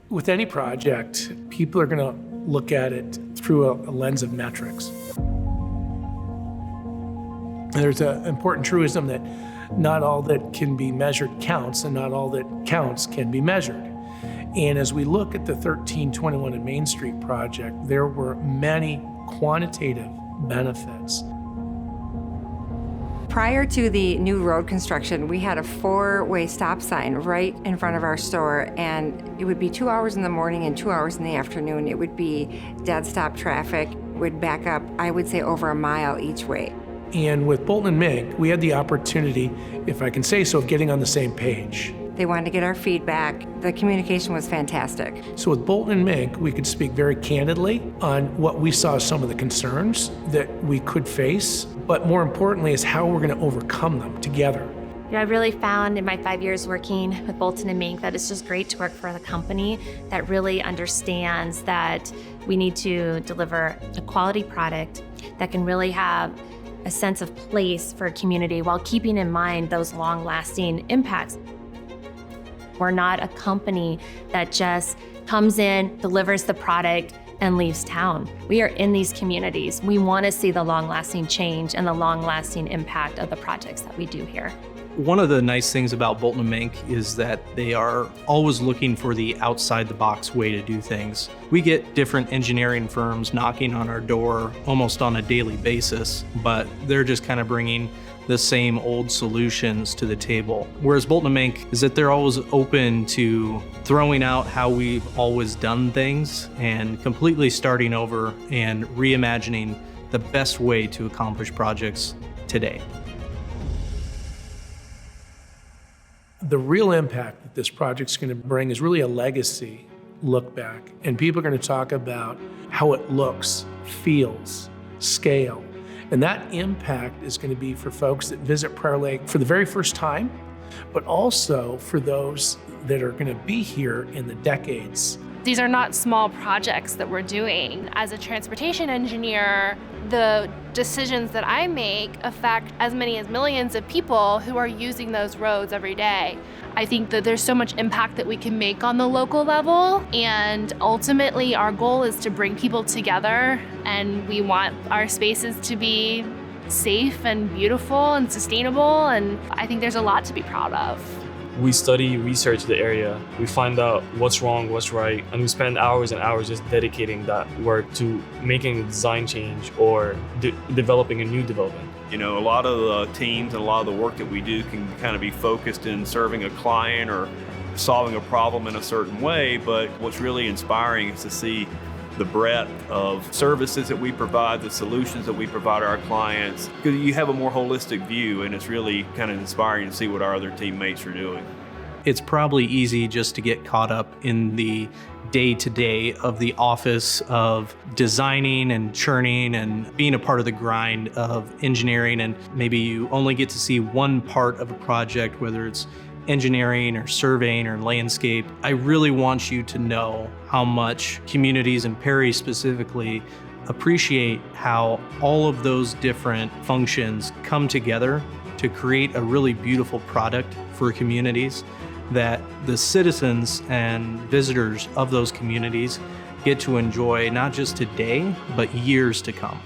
With any project, people are going to look at it through a lens of metrics. There's an important truism that not all that can be measured counts, and not all that counts can be measured. And as we look at the 1321 and Main Street project, there were many quantitative benefits. Prior to the new road construction, we had a 4-way stop sign right in front of our store, and it would be 2 hours in the morning and 2 hours in the afternoon. It would be dead stop traffic, would back up, I would say, over a mile each way. And with Bolton Menk, we had the opportunity, if I can say so, of getting on the same page. They wanted to get our feedback. The communication was fantastic. So with Bolton Menk, we could speak very candidly on what we saw as some of the concerns that we could face, but more importantly is how we're going to overcome them together. I really found in my 5 years working with Bolton and Menk that it's just great to work for a company that really understands that we need to deliver a quality product that can really have a sense of place for a community while keeping in mind those long-lasting impacts. We're not a company that just comes in, delivers the product, and leaves town. We are in these communities. We want to see the long-lasting change and the long-lasting impact of the projects that we do here. One of the nice things about Bolton Menk is that they are always looking for the outside-the-box way to do things. We get different engineering firms knocking on our door almost on a daily basis, but they're just kind of bringing the same old solutions to the table. Whereas Bolton Menk is that they're always open to throwing out how we've always done things and completely starting over and reimagining the best way to accomplish projects today. The real impact that this project's going to bring is really a legacy look back. And people are going to talk about how it looks, feels, scale. And that impact is going to be for folks that visit Prior Lake for the very first time, but also for those that are going to be here in the decades. These are not small projects that we're doing. As a transportation engineer, the decisions that I make affect as many as millions of people who are using those roads every day. I think that there's so much impact that we can make on the local level, and ultimately our goal is to bring people together, and we want our spaces to be safe and beautiful and sustainable, and I think there's a lot to be proud of. We study, research the area, we find out what's wrong, what's right, and we spend hours and hours just dedicating that work to making a design change or developing a new development. You know, a lot of the teams and a lot of the work that we do can kind of be focused in serving a client or solving a problem in a certain way, but what's really inspiring is to see the breadth of services that we provide, the solutions that we provide our clients, because you have a more holistic view, and it's really kind of inspiring to see what our other teammates are doing. It's probably easy just to get caught up in the day-to-day of the office of designing and churning and being a part of the grind of engineering, and maybe you only get to see one part of a project, whether it's engineering or surveying or landscape. I really want you to know how much communities, and Perry specifically, appreciate how all of those different functions come together to create a really beautiful product for communities that the citizens and visitors of those communities get to enjoy not just today, but years to come.